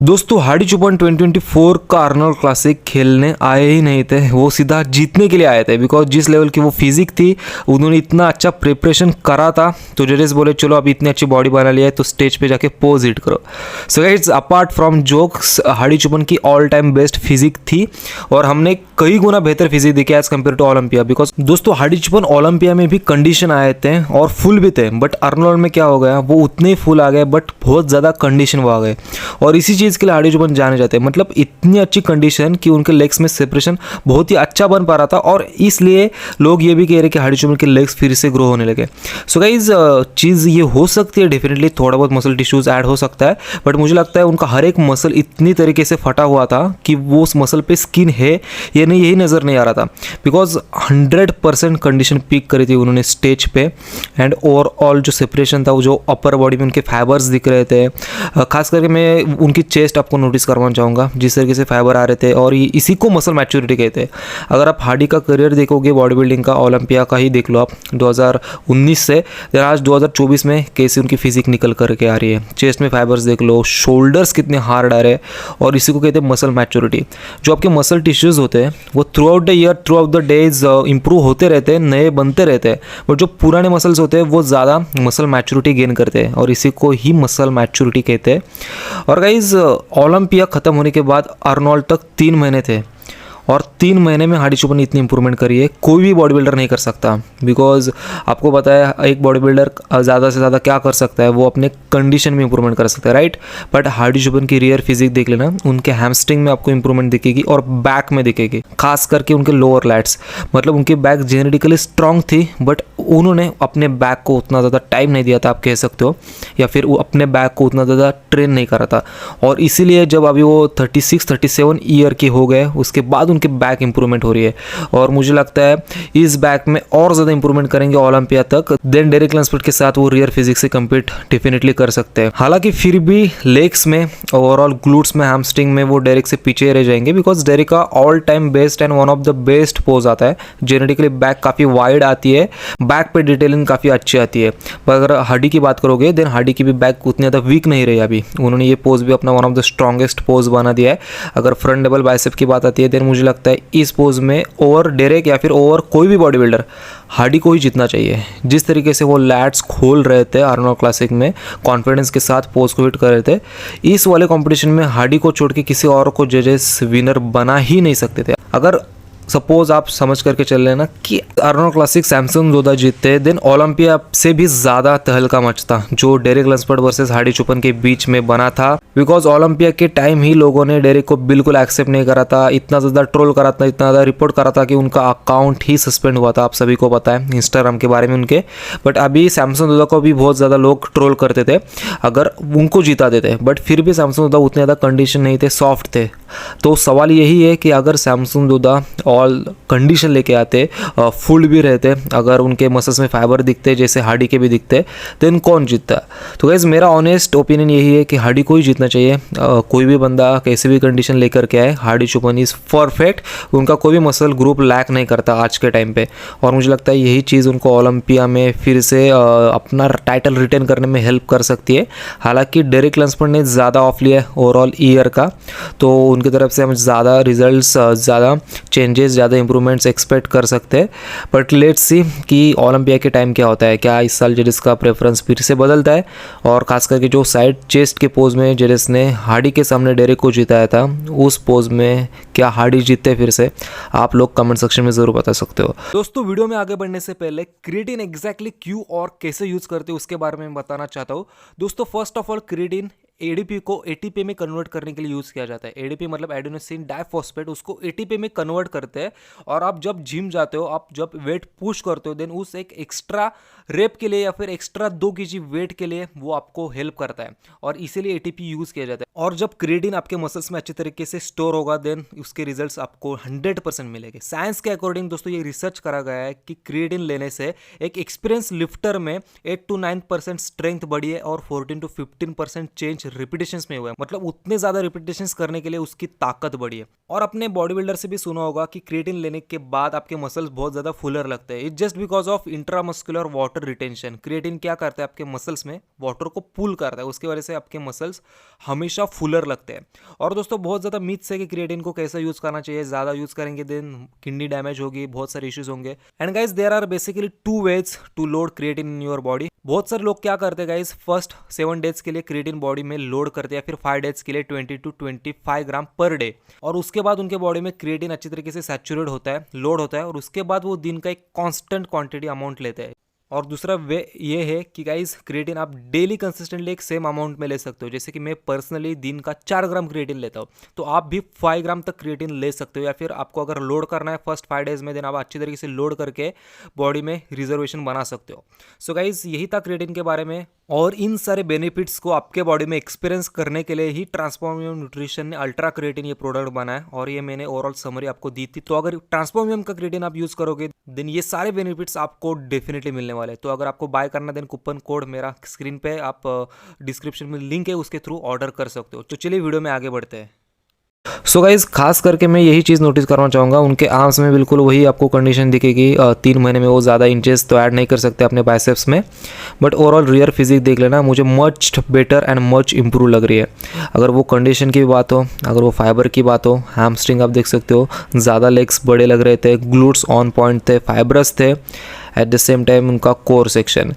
दोस्तों हार्डी चुपन 2024 का Arnold classic खेलने आए ही नहीं थे। वो सीधा जीतने के लिए आए थे बिकॉज जिस लेवल की वो फिजिक थी, उन्होंने इतना अच्छा प्रिपरेशन करा था। तो जजेस बोले चलो अब इतनी अच्छी बॉडी बना लिया है तो स्टेज पे जाके पोज हिट करो। So guys, apart from jokes, हार्डी चुपन की ऑल टाइम बेस्ट फिजिक थी और हमने कई गुना बेहतर फिजिक दिखी as compared to Olympia. Because दोस्तों हार्डी चुपन ओलंपिया में भी कंडीशन आए थे और फुल भी थे, बट आर्नोल्ड में क्या हो गया, वो उतने ही फुल आ गए बट बहुत ज़्यादा कंडीशन वो आ गए। और इसी चीज़ के लिए हार्डी चुपन जाने जाते हैं, मतलब इतनी अच्छी कंडीशन कि उनके लेग्स में सेपरेशन बहुत ही अच्छा बन पा रहा था और इसलिए लोग ये भी कह रहे कि हार्डी चुपन के लेग्स फिर से ग्रो होने लगे। सो गाइज, चीज़ ये हो सकती है, डेफिनेटली थोड़ा बहुत मसल टिश्यूज ऐड हो सकता है, बट मुझे लगता है उनका हर एक मसल इतनी तरीके से फटा हुआ था कि वो उस मसल पे स्किन है या नहीं यही नज़र नहीं आ रहा था। बिकॉज 100% कंडीशन पीक करी थी उन्होंने स्टेज पे। एंड ओवरऑल जो सेपरेशन था, वो जो अपर बॉडी में उनके फाइबर्स दिख रहे थे, खास करके मैं उनकी चेस्ट आपको नोटिस करवाना चाहूँगा, जिस तरीके से फाइबर आ रहे थे और इसी को मसल मैच्योरिटी कहते हैं। अगर आप हार्डी का करियर देखोगे बॉडी बिल्डिंग का, ओलंपिया का ही देख लो आप 2019 से आज 2024 में कैसे उनकी फिजिक निकल करके आ रही है। चेस्ट में फाइबर्स देख लो, शोल्डर्स कितने हार्ड आ रहे हैं और इसी को कहते हैं मसल मैच्योरिटी। जो आपके मसल टिश्यूज़ होते हैं वो through out the year, through out the days improve होते रहते हैं, नए बनते रहते हैं, बट जो पुराने मसल्स होते हैं वो ज़्यादा मसल मैच्योरिटी गेन करते हैं और इसी को ही मसल मैच्योरिटी कहते हैं। और गाइज, ओलंपिया ख़त्म होने के बाद आर्नोल्ड तक 3 महीने थे और 3 महीने में हार्डी चुपन ने इतनी इंप्रूवमेंट करी है, कोई भी बॉडी बिल्डर नहीं कर सकता। बिकॉज आपको पता है एक बॉडी बिल्डर ज़्यादा से ज़्यादा क्या कर सकता है, वो अपने कंडीशन में इंप्रूवमेंट कर सकता है, राइट। बट हार्डी चुपन की रियर फिजिक देख लेना, उनके हैमस्ट्रिंग में आपको इंप्रूवमेंट दिखेगी और बैक में दिखेगी, खास करके उनके लोअर लैट्स। मतलब उनकी बैक जेनेटिकली स्ट्रांग थी बट उन्होंने अपने बैक को उतना ज़्यादा टाइम नहीं दिया था, आप कह सकते हो, या फिर वो अपने बैक को उतना ज़्यादा ट्रेन नहीं करा था। और इसीलिए जब अभी वो 36-37 ईयर के हो गए उसके बाद उनके बैक इंप्रूवमेंट हो रही है और मुझे लगता है इस बैक में और ज़्यादा इंप्रूवमेंट करेंगे ओलंपिया तक। देन डेरिक लैंसफोर्ड के साथ वो रियर फिजिक्स से कम्पीट डेफिनेटली कर सकते हैं। हालांकि फिर भी लेग्स में, ओवरऑल ग्लूट्स में, हैमस्ट्रिंग में वो डेरिक से पीछे रह जाएंगे बिकॉज डेरिक का all time best and one of the best pose आता है। जेनेटिकली बैक काफ़ी वाइड आती है, बैक पे डिटेलिंग काफ़ी अच्छी आती है। पर अगर हार्डी की बात करोगे देन हार्डी की भी बैक उतनी ज़्यादा वीक नहीं रही अभी, उन्होंने ये पोज भी अपना one of the strongest pose बना दिया है। अगर फ्रंट डबल बाइसेप की बात आती है देन मुझे लगता है इस पोज में ओवर डेरेक या फिर ओवर कोई भी बॉडी बिल्डर हार्डी को ही जीतना चाहिए। जिस तरीके से वो लैट्स खोल रहे थे आर्नोल्ड क्लासिक में, कॉन्फिडेंस के साथ पोज को हिट कर रहे थे, इस वाले कंपटीशन में हार्डी को छोड़ के किसी और को जजेस विनर बना ही नहीं सकते थे। अगर सपोज आप समझ करके चल रहे ना कि आर्नोल्ड क्लासिक सैमसन जोधा जीतते देन ओलंपिया से भी ज़्यादा तहलका मचता जो डेरिक लैंसफोर्ड वर्सेस हार्डी चुपन के बीच में बना था। बिकॉज ओलंपिया के टाइम ही लोगों ने डेरिक को बिल्कुल एक्सेप्ट नहीं करा था, इतना ज़्यादा ट्रोल करा था, इतना ज़्यादा रिपोर्ट करा था कि उनका अकाउंट ही सस्पेंड हुआ था। आप सभी को पता है इंस्टाग्राम के बारे में उनके। बट अभी सैमसन जोधा को भी बहुत ज़्यादा लोग ट्रोल करते थे अगर उनको जिता देते, बट फिर भी सैमसन जोधा उतने ज़्यादा कंडीशन नहीं थे, सॉफ्ट थे। तो सवाल यही है कि अगर सैमसन जोधा ऑल कंडीशन लेके आते, फुल भी रहते, अगर उनके मसल्स में फाइबर दिखते जैसे हार्डी के भी दिखते, देन कौन जीतता। तो गाइस, मेरा ऑनेस्ट ओपिनियन यही है कि हार्डी को ही जीतना चाहिए। कोई भी बंदा कैसे भी कंडीशन लेकर के आए, हार्डी चुपन इज़ परफेक्ट, उनका कोई भी मसल ग्रुप लैक नहीं करता आज के टाइम पे। और मुझे लगता है यही चीज़ उनको ओलंपिया में फिर से अपना टाइटल रिटेन करने में हेल्प कर सकती है। हालांकि डेरिक लैंसफोर्ड ने ज़्यादा ऑफ लिया है ओवरऑल ईयर का, तो उनकी तरफ से हम ज़्यादा रिजल्ट्स, ज़्यादा चेंजेस, ज़्यादा इंप्रूवमेंट्स एक्सपेक्ट कर सकते हैं। बट लेट्स सी कि ओलंपिया के टाइम क्या होता है, क्या इस साल जजेस का प्रेफरेंस फिर से बदलता है। और खास करके जो साइड चेस्ट के पोज में जजेस ने हार्डी के सामने डेरिक को जिताया था, उस पोज में क्या हार्डी जीतते फिर से, आप लोग कमेंट सेक्शन में ज़रूर बता सकते हो। दोस्तों, वीडियो में आगे बढ़ने से पहले क्रिएटिन एग्जैक्टली क्यों और कैसे यूज़ करते हो उसके बारे में बताना चाहता हूँ। दोस्तों, first of all creatine ADP को एटीपी में कन्वर्ट करने के लिए यूज़ किया जाता है। एडीपी मतलब एडेनोसिन डाइफॉस्फेट, उसको एटीपी में कन्वर्ट करते हैं। और आप जब जिम जाते हो, आप जब वेट पुश करते हो, देन उस एक एक्स्ट्रा रेप के लिए या फिर एक्स्ट्रा 2 kg वेट के लिए वो आपको हेल्प करता है और इसीलिए एटीपी यूज़ किया जाता है। और जब क्रिएटिन आपके मसल्स में अच्छी तरीके से स्टोर होगा देन उसके रिजल्ट्स आपको 100% मिलेंगे। साइंस के अकॉर्डिंग दोस्तों ये रिसर्च करा गया है कि क्रिएटिन लेने से एक एक्सपीरियंस लिफ्टर में 8 to 9% स्ट्रेंथ बढ़ी है और 14 to 15% चेंज रिपीटेशंस में हुआ है, मतलब उतने ज़्यादा रिपीटेशंस करने के लिए उसकी ताकत बढ़ी है। और अपने बॉडी बिल्डर से भी सुना होगा कि क्रिएटिन लेने के बाद आपके मसल्स बहुत ज़्यादा फुलर लगते हैं। It just because of intramuscular water retention. Creatine क्या करता है, आपके मसल्स में वाटर को पुल करता है, उसकी वजह से आपके मसल्स हमेशा फुलर लगते हैं। और दोस्तों बहुत ज़्यादा मिथ्स है कि क्रिएटिन को कैसे यूज़ करना चाहिए, ज़्यादा यूज़ करेंगे देन किडनी डैमेज होगी, बहुत सारे इश्यूज होंगे। And guys there are basically 2 ways to load creatine in your body. बहुत सारे लोग क्या करते हैं गाइज, फर्स्ट 7 डेज के लिए क्रिएटिन बॉडी में लोड करते हैं, फिर 5 डेज के लिए 20 to 25 ग्राम पर डे, और उसके बाद उनके बॉडी में क्रिएटिन अच्छी तरीके से सैचुरेट होता है, लोड होता है, और उसके बाद वो दिन का एक कांस्टेंट क्वांटिटी अमाउंट लेते हैं। और दूसरा वे ये है कि गाइज क्रिएटिन आप डेली कंसिस्टेंटली एक सेम अमाउंट में ले सकते हो। जैसे कि मैं पर्सनली दिन का 4 ग्राम क्रिएटिन लेता हूँ, तो आप भी 5 ग्राम तक क्रिएटिन ले सकते हो। या फिर आपको अगर लोड करना है फर्स्ट 5 डेज में, देन आप अच्छी तरीके से लोड करके बॉडी में रिजर्वेशन बना सकते हो। सो गाइज यही था क्रिएटिन के बारे में, और इन सारे बेनिफिट्स को आपके बॉडी में एक्सपीरियंस करने के लिए ही ट्रांसफॉर्मियम न्यूट्रिशन ने अल्ट्रा क्रिएटिन ये प्रोडक्ट बनाया, और ये मैंने ओवरऑल समरी आपको दी थी। तो अगर ट्रांसफॉर्मियम का क्रिएटिन आप यूज करोगे देन ये सारे बेनिफिट्स आपको डेफिनेटली मिलने वाले हैं। तो अगर आपको बाय करना देन कूपन कोड मेरा स्क्रीन पे आप डिस्क्रिप्शन में लिंक है, उसके थ्रू ऑर्डर कर सकते हो। तो चलिए वीडियो में आगे बढ़ते हैं। सो गाइज खास करके मैं यही चीज़ नोटिस करना चाहूँगा, उनके आर्म्स में बिल्कुल वही आपको कंडीशन दिखेगी। 3 महीने में वो ज़्यादा इंचेस तो ऐड नहीं कर सकते अपने बाइसेप्स में, बट ओवरऑल रियर फिजिक देख लेना, मुझे much better and much improve लग रही है। अगर वो कंडीशन की बात हो, अगर वो फाइबर की बात हो, हैमस्ट्रिंग आप देख सकते हो, ज़्यादा लेग्स बड़े लग रहे थे, ग्लूट्स ऑन पॉइंट थे, फाइब्रस थे, एट द सेम टाइम उनका कोर सेक्शन।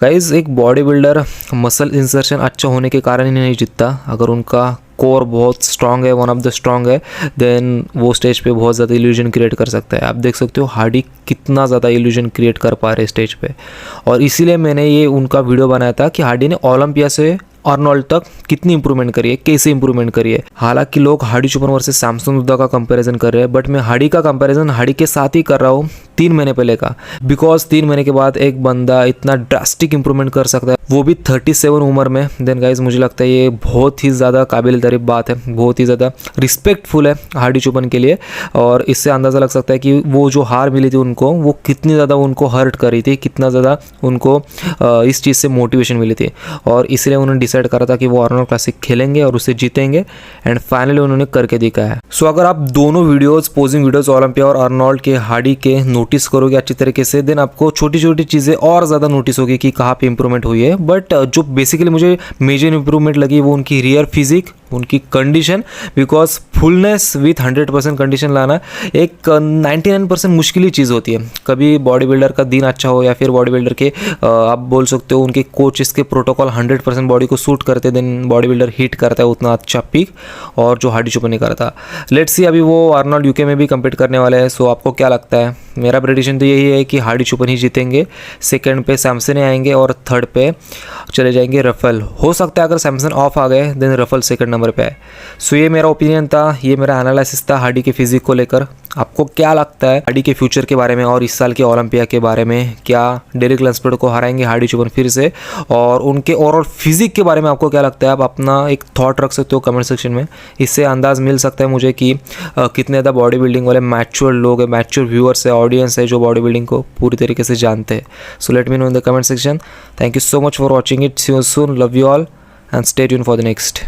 गाइज एक बॉडी बिल्डर मसल इंसर्शन अच्छा होने के कारण ही नहीं जीतता, अगर उनका कोर बहुत स्ट्रांग है, वन ऑफ द स्ट्रांग है, देन वो स्टेज पे बहुत ज़्यादा इल्यूजन क्रिएट कर सकता है। आप देख सकते हो हार्डी कितना ज़्यादा इल्यूजन क्रिएट कर पा रहे स्टेज पे, और इसीलिए मैंने ये उनका वीडियो बनाया था कि हार्डी ने ओलंपिया से अर्नोल्ड तक कितनी इंप्रूवमेंट करी है, कैसे इंप्रूवमेंट करी है। हालांकि लोग हार्डी चुपन वर्सेस सैमसन उद्दा का कंपैरिजन कर रहे हैं, बट मैं हार्डी का कंपैरिजन हार्डी के साथ ही कर रहा हूँ 3 महीने पहले का, बिकॉज 3 महीने के बाद एक बंदा इतना ड्रास्टिक इंप्रूवमेंट कर सकता है, वो भी 37 उम्र में। देन गाइज मुझे लगता है ये बहुत ही ज़्यादा काबिल तारीफ बात है, बहुत ही ज़्यादा रिस्पेक्टफुल है हार्डी चुपन के लिए। और इससे अंदाज़ा लग सकता है कि वो जो हार मिली थी उनको, वो कितनी ज़्यादा उनको हर्ट करी थी, कितना ज़्यादा उनको इस चीज़ से मोटिवेशन मिली थी, और इसलिए उन्होंने डिसाइड करा था कि वो आर्नोल्ड क्लासिक खेलेंगे और उसे जीतेंगे, एंड फाइनली उन्होंने करके दिखाया है। सो अगर आप दोनों वीडियोस, पोजिंग वीडियोस ओलंपिया और आर्नोल्ड के, हार्डी के नोटिस करोगे अच्छी तरीके से, देन आपको छोटी छोटी चीज़ें और ज़्यादा नोटिस होगी कि कहाँ पे इंप्रूवमेंट हुई है। बट जो बेसिकली मुझे मेजर इंप्रूवमेंट लगी वो उनकी रियर फिजिक, उनकी condition, because fullness with 100% condition लाना एक 99% मुश्किल ही चीज़ होती है। कभी बॉडी बिल्डर का दिन अच्छा हो, या फिर बॉडी बिल्डर के आप बोल सकते हो उनके कोचेस के प्रोटोकॉल 100% बॉडी को सूट करते, देन बॉडी बिल्डर हिट करता है उतना अच्छा पीक, और जो हार्डी चुपन नहीं करता। लेट्स सी, अभी वो आर्नोल्ड यूके में भी कम्पीट करने वाले हैं। सो आपको क्या लगता है? मेरा प्रेडिक्शन तो यही है कि हार्डी चुपन ही जीतेंगे, सेकंड पे सैमसन आएंगे, और थर्ड पे चले जाएंगे रफेल। हो सकता है अगर सैमसन ऑफ आ गए देन रफेल सेकंड नंबर पे है। सो ये मेरा ओपिनियन था, ये मेरा एनालिसिस था हार्डी के फिजिक को लेकर। आपको क्या लगता है हार्डी के फ्यूचर के बारे में, और इस साल के ओलंपिया के बारे में? क्या डेरिक लैंसफोर्ड को हराएंगे हार्डी चुपन फिर से? और उनके ओवरऑल फिजिक के बारे में आपको क्या लगता है? आप अपना एक थॉट रख सकते हो कमेंट सेक्शन में। इससे अंदाज़ मिल सकता है मुझे कि कितने ज़्यादा बॉडी बिल्डिंग वाले मैच्योर लोग हैं, मैच्योर व्यूअर्स है, ऑडियंस है जो बॉडी बिल्डिंग को पूरी तरीके से जानते हैं। So let me know in the comment section. Thank you so much for watching it. See you soon. Love you all and stay tuned for the next.